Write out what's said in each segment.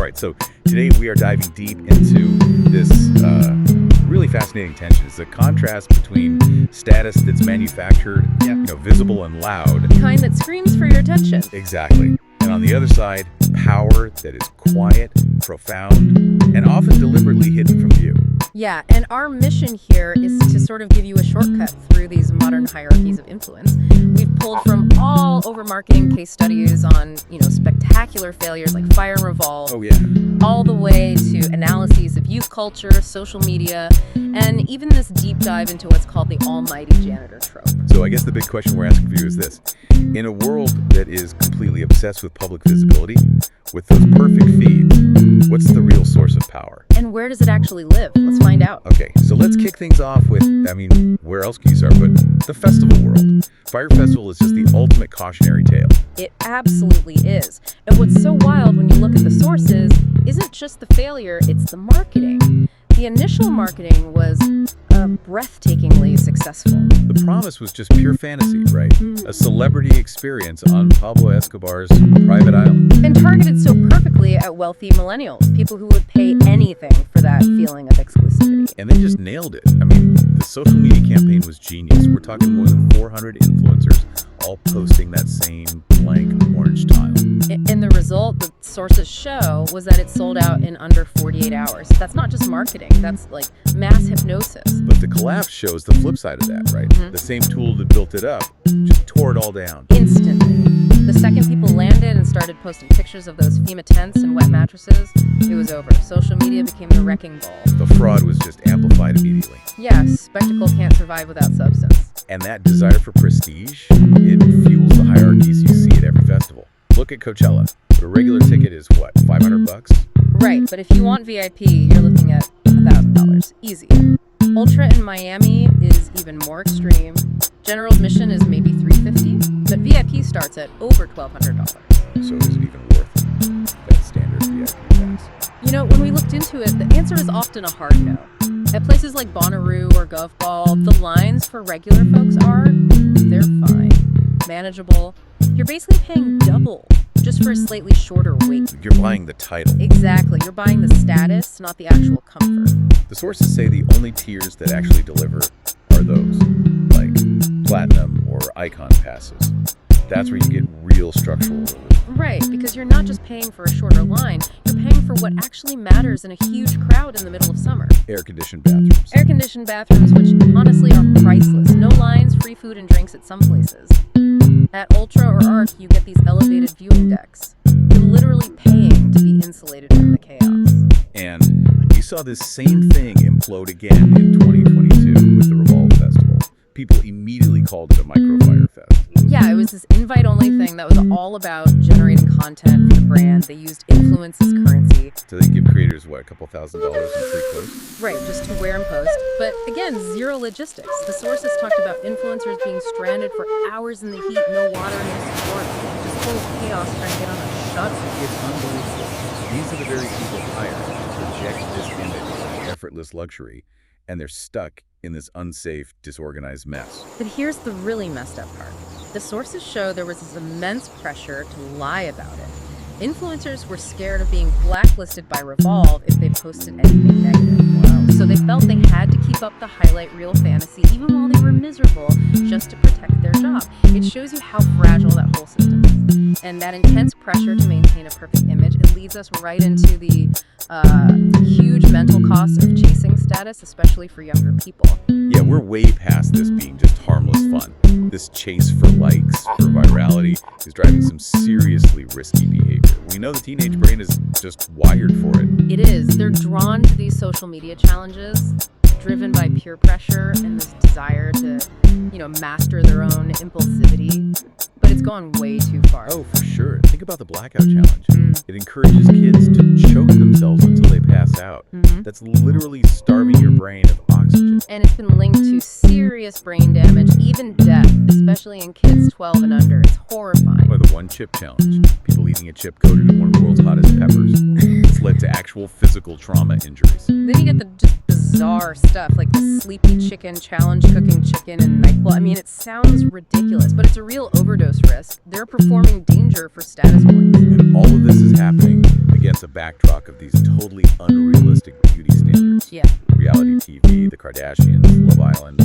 right, so today we are diving deep into this really fascinating tension. It's a contrast between status that's manufactured, visible and loud. The kind that screams for your attention. Exactly. And on the other side, power that is quiet, profound, and often deliberately hidden from view. Yeah, and our mission here is to sort of give you a shortcut through these modern hierarchies of influence. We've pulled from all over marketing case studies on, spectacular failures like Fire and Revolve. Oh, yeah. All the way to analyses of youth culture, social media, and even this deep dive into what's called the almighty janitor trope. So I guess the big question we're asking for you is this. In a world that is completely obsessed with public visibility, with those perfect feeds, what's the real source of power? And where does it actually live? Let's find out. Okay, so let's kick things off with, where else can you start but the festival world. Fire Festival is just the ultimate cautionary tale. It absolutely is. And what's so wild when you look at the sources isn't just the failure, it's the marketing. The initial marketing was breathtakingly successful. The promise was just pure fantasy, right? A celebrity experience on Pablo Escobar's private island. And targeted so perfectly at wealthy millennials, people who would pay anything for that feeling of exclusivity. And they just nailed it. The social media campaign was genius. We're talking more than 400 influencers all posting that same blank orange tile. And the result, the sources show, was that it sold out in under 48 hours. That's not just marketing, that's like mass hypnosis. But the collapse shows the flip side of that, right? The same tool that built it up just tore it all down. Instantly. The second people landed and started posting pictures of those FEMA tents and wet mattresses, it was over. Social media became the wrecking ball. The fraud was just amplified immediately. Yeah, spectacle can't survive without substance. And that desire for prestige, it fuels the hierarchies you see at every festival. Look at Coachella. A regular ticket is what, $500? Right, but if you want VIP, you're looking at $1,000. Easy. Ultra in Miami is even more extreme. General admission is maybe $350, but VIP starts at over $1,200. So is it even worth that standard VIP pass? When we looked into it, the answer is often a hard no. At places like Bonnaroo or Gov Ball, the lines for regular folks they're fine, manageable. You're basically paying double just for a slightly shorter wait. You're buying the title. Exactly. You're buying the status, not the actual comfort. The sources say the only tiers that actually deliver are those, like platinum or icon passes. That's where you get real structural relief. Right, because you're not just paying for a shorter line, you're paying for what actually matters in a huge crowd in the middle of summer. Air-conditioned bathrooms. Air-conditioned bathrooms, which honestly are priceless. No lines, free food and drinks at some places. At Ultra or Arc, you get these elevated viewing decks. You're literally paying to be insulated from the chaos. And you saw this same thing implode again in 2022 with the Revolve Festival. People immediately called it a micro-fire fest. Yeah, it was this invite-only thing that was all about generating content for the brand. They used influence as currency. So they give creators, a couple $1,000 in free clothes? Right, just to wear and post. But again, zero logistics. The sources talked about influencers being stranded for hours in the heat, no water, no support, just full of chaos trying to get on a shuttle. It's unbelievable. These are the very people hired to project this image of effortless luxury, and they're stuck in this unsafe, disorganized mess. But here's the really messed up part. The sources show there was this immense pressure to lie about it. Influencers were scared of being blacklisted by Revolve if they posted anything negative. Wow. So they felt they had to keep up the highlight reel fantasy even while they were miserable just to protect their job. It shows you how fragile that whole system is. And that intense pressure to maintain a perfect image, it leads us right into the huge mental cost of chasing status, especially for younger people. Yeah, we're way past this being just harmless fun. This chase for likes, for virality, is driving some seriously risky behavior. We know the teenage brain is just wired for it. It is. They're drawn to these social media challenges, driven by peer pressure and this desire to, master their own impulsivity. But it's gone way too far. Oh, for sure. Think about the blackout challenge. It encourages kids to choke themselves until they pass out. That's literally starving your brain of oxygen. And it's been linked to serious brain damage, even death, especially in kids 12 and under. It's horrifying. Or the one chip challenge. People eating a chip coated in one of the world's hottest peppers. It's led to actual physical trauma injuries. Then you get the just bizarre stuff like the sleepy chicken challenge, cooking chicken in NyQuil. It sounds ridiculous, but it's a real overdose risk. They're performing danger for status points. And all of this is happening against a backdrop of these totally unrealistic beauty standards. Yeah. Reality TV, the Kardashians, Love Island,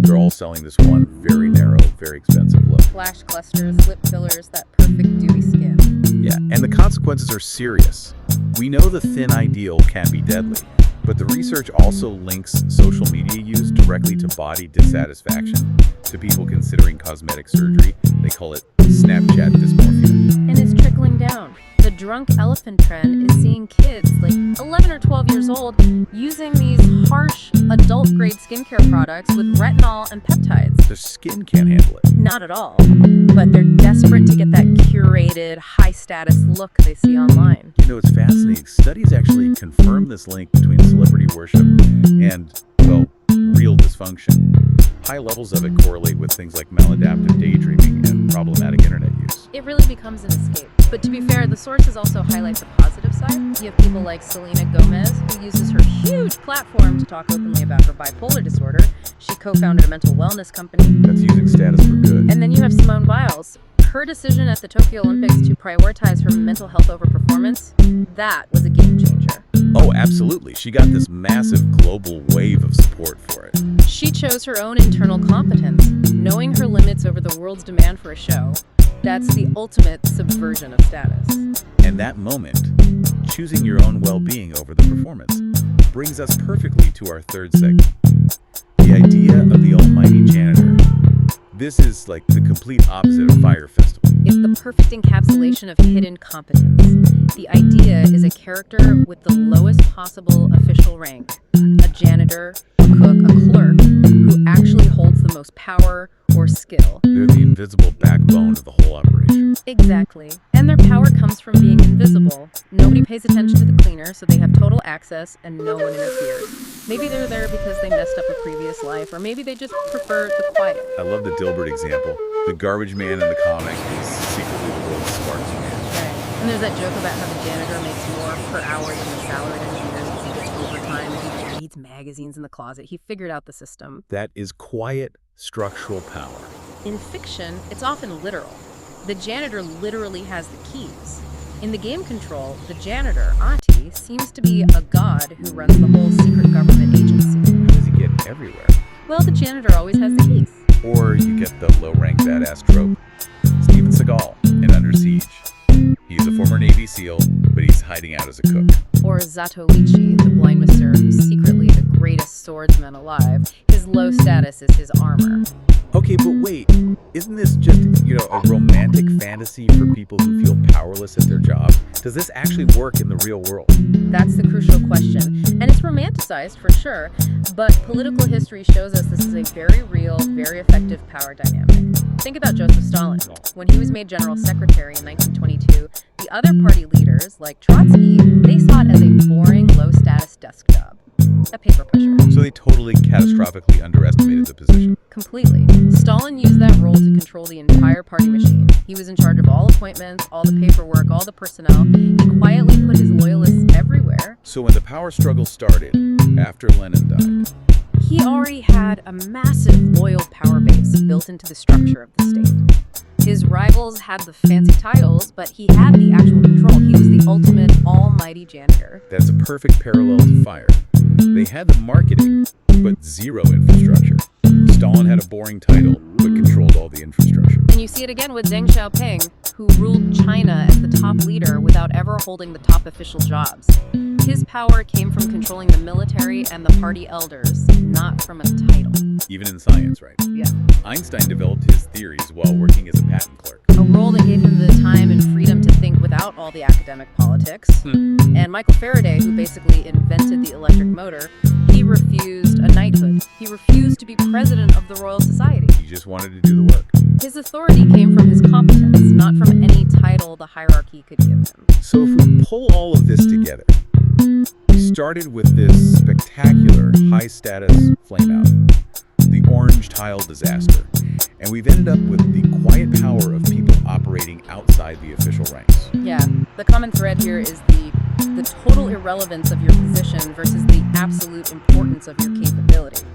they're all selling this one very narrow, very expensive look. Flash clusters, lip fillers, that perfect dewy skin. Yeah, and the consequences are serious. We know the thin ideal can be deadly, but the research also links social media use directly to body dissatisfaction, to people considering cosmetic surgery. They call it Snapchat dysmorphia. And it's trickling down. The drunk elephant trend is seeing kids like 11 or 12 years old using these harsh adult-grade skincare products with retinol and peptides. Their skin can't handle it. Not at all. But they're desperate to get that curated, high-status look they see online. You know, it's fascinating. Studies actually confirm this link between celebrity worship and, well, real dysfunction. High levels of it correlate with things like maladaptive daydreaming and problematic internet use. It really becomes an escape. But to be fair, the sources also highlight the positive side. You have people like Selena Gomez, who uses her huge platform to talk openly about her bipolar disorder. She co-founded a mental wellness company. That's using status for good. And then you have Simone Biles. Her decision at the Tokyo Olympics to prioritize her mental health over performance, that was a game changer. Oh, absolutely. She got this massive global wave of support for it. She chose her own internal competence, knowing her limits over the world's demand for a show. That's the ultimate subversion of status. And that moment, choosing your own well-being over the performance, brings us perfectly to our third segment. The idea of the almighty janitor. This is like the complete opposite of Fire Festival. It's the perfect encapsulation of hidden competence. The idea is a character with the lowest possible official rank, a janitor, a cook, a clerk, who actually holds the most power or skill. They're the invisible backbone of the whole operation. Exactly. And their power comes from being invisible. Nobody pays attention to the cleaner, so they have total access and no one interferes. Maybe they're there because they messed up a previous life, or maybe they just prefer the quiet. I love the Dilbert example. The garbage man in the comic is secretly the world's smartest man. Right. And there's that joke about how the janitor makes more per hour than the salaried engineer because he gets overtime and he reads magazines in the closet. He figured out the system. That is quiet structural power. In fiction, it's often literal. The janitor literally has the keys. In the game Control, the janitor, Ati, seems to be a god who runs the whole secret government agency. How does he get everywhere? Well, the janitor always has the keys. Or you get the low-rank badass trope. Steven Seagal in Under Siege. He's a former Navy SEAL, but he's hiding out as a cook. Or Zatoichi, the blind master who's secretly the greatest swordsman alive. His low status is his armor. Okay, but wait, isn't this just, a romantic fantasy for people who feel powerless at their job? Does this actually work in the real world? That's the crucial question. And it's romanticized for sure, but political history shows us this is a very real, very effective power dynamic. Think about Joseph Stalin. When he was made general secretary in 1922, the other party leaders, like Trotsky, they saw it as a boring, low-status desk job. A paper pusher. So they totally catastrophically underestimated the position. Completely. Stalin used that role to control the entire party machine. He was in charge of all appointments, all the paperwork, all the personnel. He quietly put his loyalists everywhere. So when the power struggle started, after Lenin died, he already had a massive loyal power base built into the structure of the state. His rivals had the fancy titles, but he had the actual control. He was the ultimate almighty janitor. That's a perfect parallel to Fire. They had the marketing, but zero infrastructure. Stalin had a boring title, but controlled all the infrastructure. And you see it again with Deng Xiaoping, who ruled China as the top leader without ever holding the top official jobs. His power came from controlling the military and the party elders, not from a title. Even in science, right? Yeah. Einstein developed his theories while working as a patent clerk. A role that gave him the time and freedom to think without all the academic politics. And Michael Faraday, who basically invented the electric motor, he refused a knighthood. He refused to be president of the Royal Society. He just wanted to do the work. His authority came from his competence, not from any title the hierarchy could give him. So if we pull all of this together, we started with this spectacular high-status flameout, the orange tile disaster, and we've ended up with the quiet power of people operating outside the official ranks. Yeah, the common thread here is the total irrelevance of your position versus the absolute importance of your capability.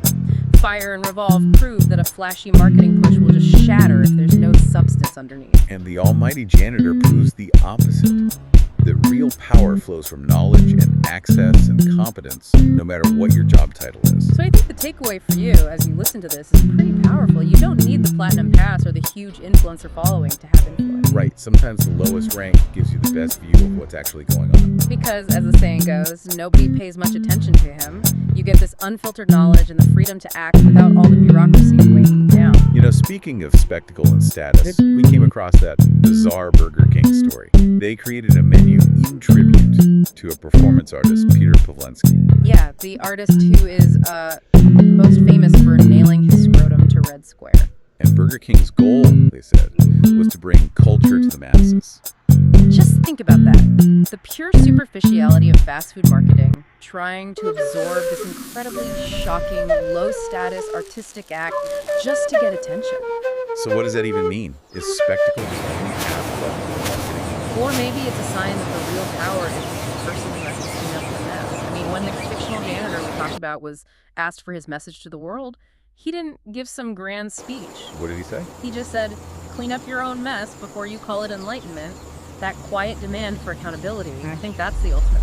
Fire and Revolve prove that a flashy marketing push will just shatter if there's no substance underneath. And the almighty janitor proves the opposite. that real power flows from knowledge and access and competence, no matter what your job title is. So I think the takeaway for you as you listen to this is pretty powerful. You don't need the platinum pass or the huge influencer following to have influence. Right, sometimes the lowest rank gives you the best view of what's actually going on. Because, as the saying goes, nobody pays much attention to him. You get this unfiltered knowledge and the freedom to act without all the bureaucracy weighing you down. You know, speaking of spectacle and status, we came across that bizarre Burger King story. They created a menu in tribute to a performance artist, Peter Pawlenski. Yeah, the artist who is most famous for nailing his scrotum to red square. And Burger King's goal, they said, was to bring culture to the masses. Just think about that. The pure superficiality of fast food marketing, trying to absorb this incredibly shocking, low-status artistic act just to get attention. So what does that even mean? Is spectacle just only half of marketing? Or maybe it's a sign that the real power is the person who has to clean up the mess. I mean, when the fictional janitor we talked about was asked for his message to the world, he didn't give some grand speech. What did he say? He just said, clean up your own mess before you call it enlightenment. That quiet demand for accountability, I think that's the ultimate